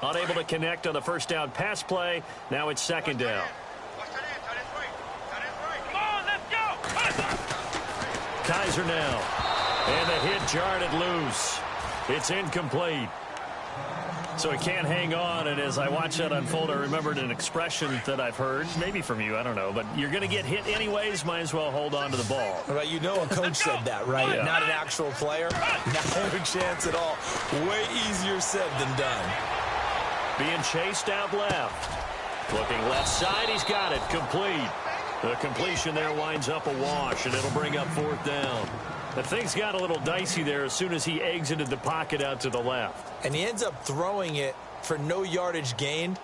Unable to connect on the 1st down pass play. Now it's 2nd down. Come on, let's go. Kaiser now. And the hit jarred it loose. It's incomplete. So he can't hang on, and as I watch that unfold, I remembered an expression that I've heard, maybe from you, I don't know, but you're going to get hit anyways, might as well hold on to the ball. Right, you know a coach said that, right? Yeah. Not an actual player. Not a chance at all. Way easier said than done. Being chased out left. Looking left side, he's got it, complete. The completion there winds up a wash, and it'll bring up 4th down. The things got a little dicey there as soon as he exited the pocket out to the left. And he ends up throwing it for no yardage gained.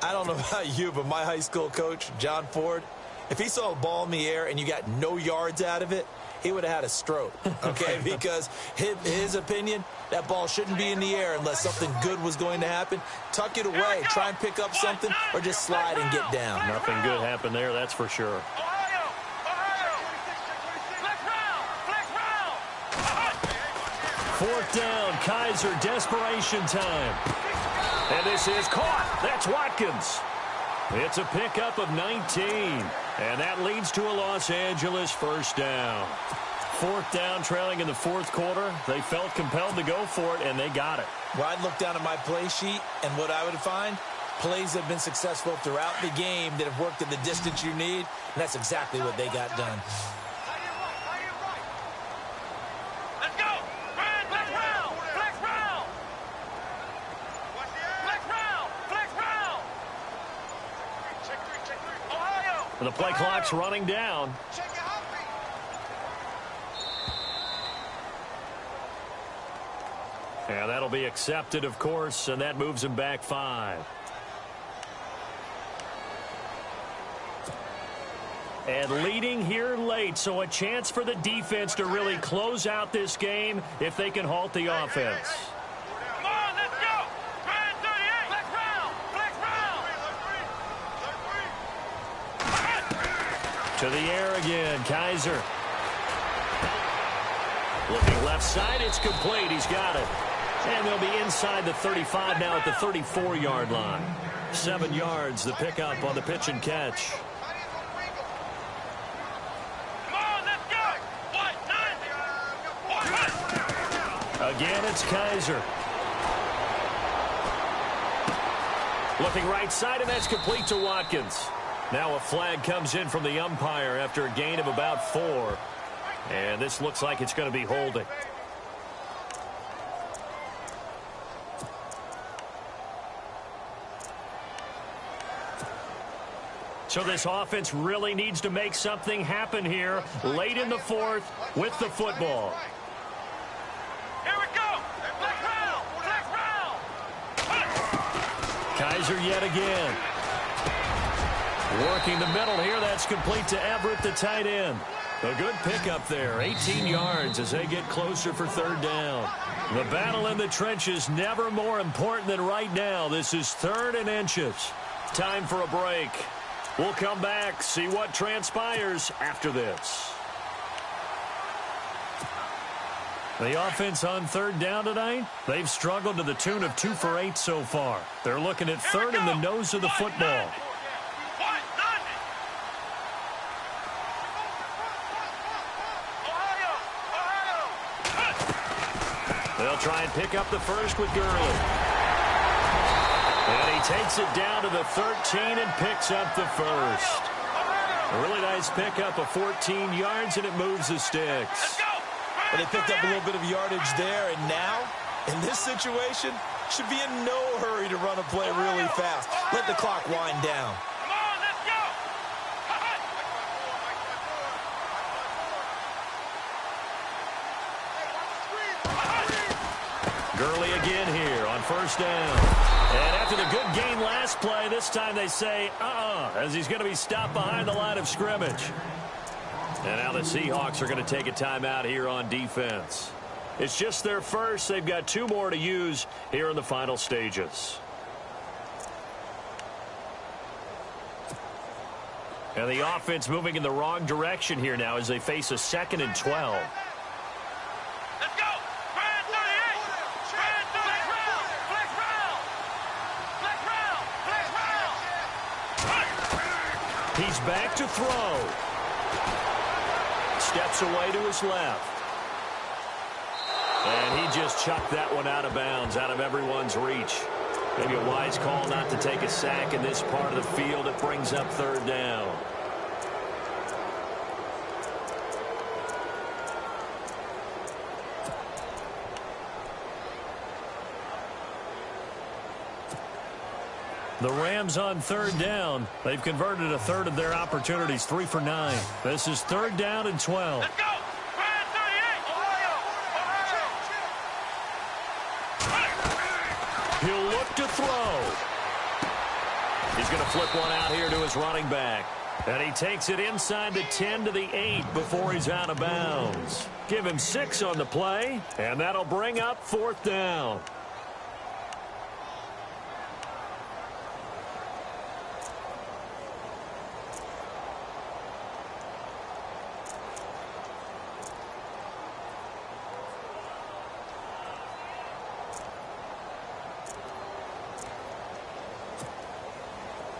I don't know about you, but my high school coach, John Ford, If he saw a ball in the air and you got no yards out of it, he would have had a stroke, okay? Because his opinion, that ball shouldn't be in the air unless something good was going to happen. Tuck it away, try and pick up something, or just slide and get down. Nothing good happened there, that's for sure. Fourth down, Kaiser, desperation time. And this is caught. That's Watkins. It's a pickup of 19. And that leads to a Los Angeles first down. Fourth down, trailing in the fourth quarter. They felt compelled to go for it, and they got it. Well, I'd look down at my play sheet, and what I would find, plays that have been successful throughout the game that have worked at the distance you need, and that's exactly what they got done. The play clock's running down. And that'll be accepted, of course, and that moves him back 5. And leading here late, so a chance for the defense to really close out this game if they can halt the offense. Come on, let's go! Brand 38! Flex round! Flex round! To the air again, Kaiser. Looking left side, it's complete. He's got it. And they'll be inside the 35 now at the 34-yard line. 7 yards, the pickup on the pitch and catch. Come on, let's go! Again, it's Kaiser. Looking right side, and that's complete to Watkins. Now a flag comes in from the umpire after a gain of about 4. And this looks like it's going to be holding. So this offense really needs to make something happen here late in the fourth with the football. Here we go! Flex round! Flex round! Kaiser yet again. Working the middle here. That's complete to Everett, the tight end. A good pickup there. 18 yards as they get closer for third down. The battle in the trenches never more important than right now. This is 3rd and inches. Time for a break. We'll come back, see what transpires after this. The offense on third down tonight, they've struggled to the tune of 2 for 8 so far. They're looking at third in the nose of the football. They'll try and pick up the first with Gurley. And he takes it down to the 13 and picks up the first. A really nice pickup of 14 yards, and it moves the sticks. But they picked up a little bit of yardage there, and now, in this situation, should be in no hurry to run a play really fast. Let the clock wind down. Come on, let's go! Gurley again here on first down. And after the good gain last play, this time they say, as he's going to be stopped behind the line of scrimmage. And now the Seahawks are going to take a timeout here on defense. It's just their first. They've got 2 more to use here in the final stages. And the offense moving in the wrong direction here now as they face a 2nd and 12. Let's go! Brand 38! Brand 38! Flex round! Flex round! Flex round! He's back to throw. Steps away to his left. And he just chucked that one out of bounds, out of everyone's reach. Maybe a wise call not to take a sack in this part of the field. It brings up third down. The Rams on third down. They've converted a third of their opportunities, 3 for 9. This is 3rd down and 12. Let's go! Brand 38! Ohio! He'll look to throw. He's going to flip one out here to his running back. And he takes it inside the 10 to the 8 before he's out of bounds. Give him 6 on the play, and that'll bring up 4th down.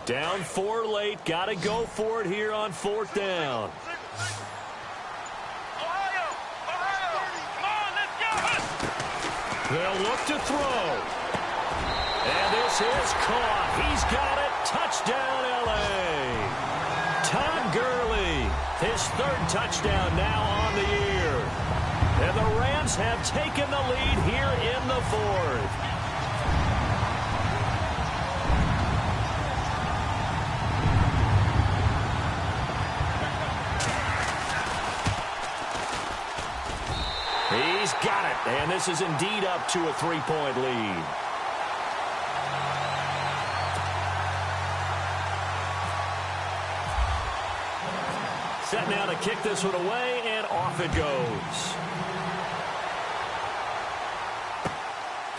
Down 4 late. Got to go for it here on 4th down. Ohio! Come on, let's go! They'll look to throw. And this is caught. He's got it. Touchdown, L.A. Todd Gurley, his 3rd touchdown now on the year. And the Rams have taken the lead here in the 4th. He's got it, and this is indeed up to a 3-point lead. Set now to kick this one away, and off it goes.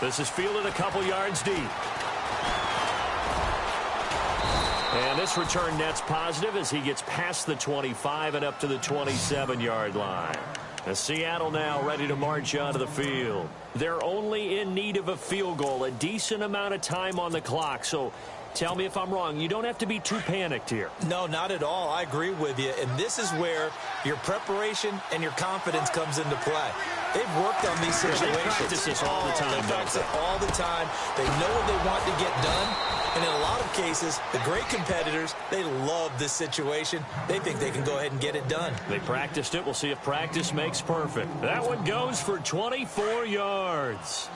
This is fielded a couple yards deep. And this return net's positive as he gets past the 25 and up to the 27-yard line. As Seattle now ready to march onto the field. They're only in need of a field goal, a decent amount of time on the clock. So tell me if I'm wrong. You don't have to be too panicked here. No, not at all. I agree with you. And this is where your preparation and your confidence comes into play. They've worked on these situations. They practice this all the time. They practice it all the time. They know what they want to get done. And in a lot of cases, the great competitors, they love this situation. They think they can go ahead and get it done. They practiced it. We'll see if practice makes perfect. That one goes for 24 yards.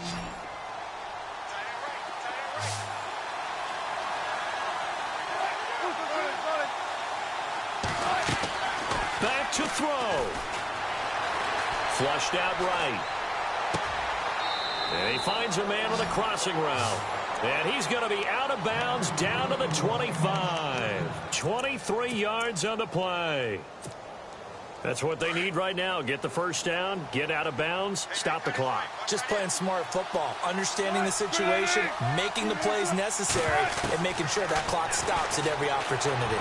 Back to throw. Flushed out right. And he finds a man with a crossing route. And he's going to be out of bounds down to the 25. 23 yards on the play. That's what they need right now. Get the first down, get out of bounds, stop the clock. Just playing smart football, understanding the situation, making the plays necessary, and making sure that clock stops at every opportunity.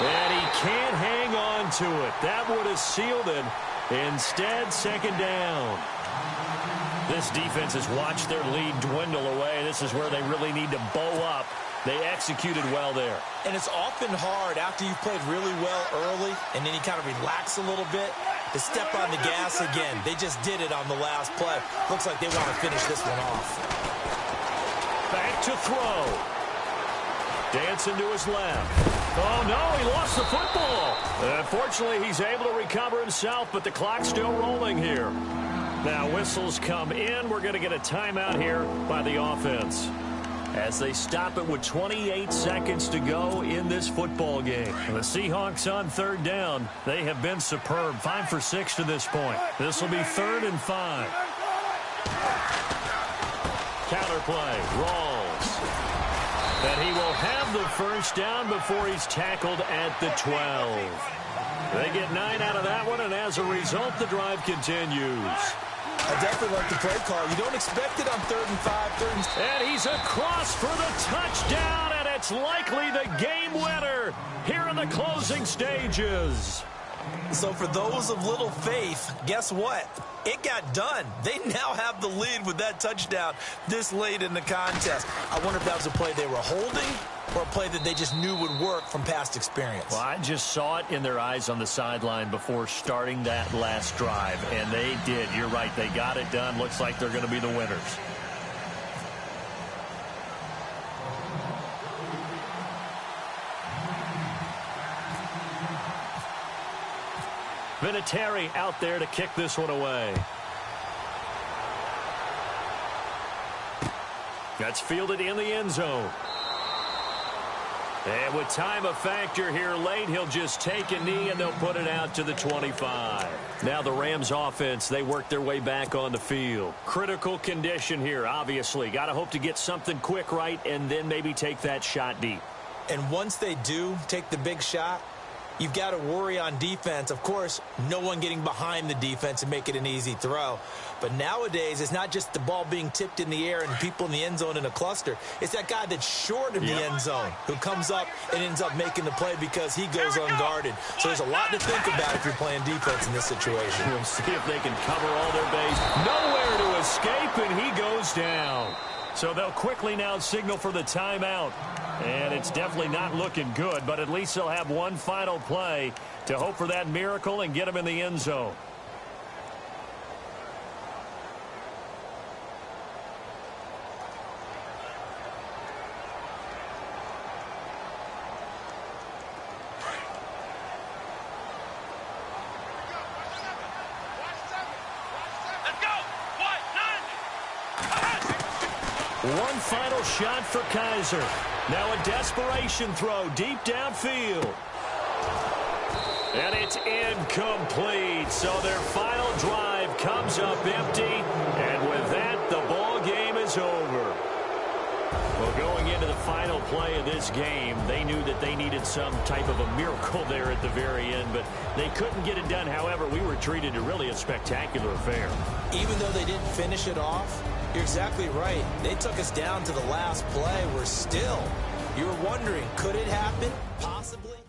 And he can't hang on to it. That would have sealed it. Instead, 2nd down. This defense has watched their lead dwindle away. This is where they really need to bow up. They executed well there. And it's often hard after you've played really well early and then you kind of relax a little bit to step on the gas again. They just did it on the last play. Looks like they want to finish this one off. Back to throw. Dancing to his left. Oh, no, he lost the football. Unfortunately, he's able to recover himself, but the clock's still rolling here. Now, whistles come in. We're going to get a timeout here by the offense as they stop it with 28 seconds to go in this football game. And the Seahawks on 3rd down. They have been superb. 5 for 6 to this point. This will be 3rd and 5. Counterplay. Rawls. And he will have the first down before he's tackled at the 12. They get 9 out of that one, and as a result, the drive continues. I definitely like the play call. You don't expect it on 3rd and 5, 3rd and 6. And he's across for the touchdown, and it's likely the game winner here in the closing stages. So for those of little faith, guess what? It got done. They now have the lead with that touchdown this late in the contest. I wonder if that was a play they were holding or a play that they just knew would work from past experience. Well, I just saw it in their eyes on the sideline before starting that last drive, and they did. You're right. They got it done. Looks like they're going to be the winners. Vinatieri out there to kick this one away. That's fielded in the end zone. And with time a factor here late, he'll just take a knee and they'll put it out to the 25. Now the Rams offense, they work their way back on the field. Critical condition here, obviously. Got to hope to get something quick right and then maybe take that shot deep. And once they do take the big shot, you've got to worry on defense. Of course, no one getting behind the defense and make it an easy throw. But nowadays, it's not just the ball being tipped in the air and people in the end zone in a cluster. It's that guy that's short of the end zone who comes up and ends up making the play because he goes unguarded. So there's a lot to think about if you're playing defense in this situation. We'll see if they can cover all their base. Nowhere to escape, and he goes down. So they'll quickly now signal for the timeout. And it's definitely not looking good, but at least they'll have one final play to hope for that miracle and get them in the end zone. One final shot for Kaiser. Now a desperation throw deep downfield. And it's incomplete. So their final drive comes up empty. And with that, the ball game is over. Well, going into the final play of this game, they knew that they needed some type of a miracle there at the very end, but they couldn't get it done. However, we were treated to really a spectacular affair. Even though they didn't finish it off, you're exactly right. They took us down to the last play. We're still, you're wondering, could it happen? Possibly.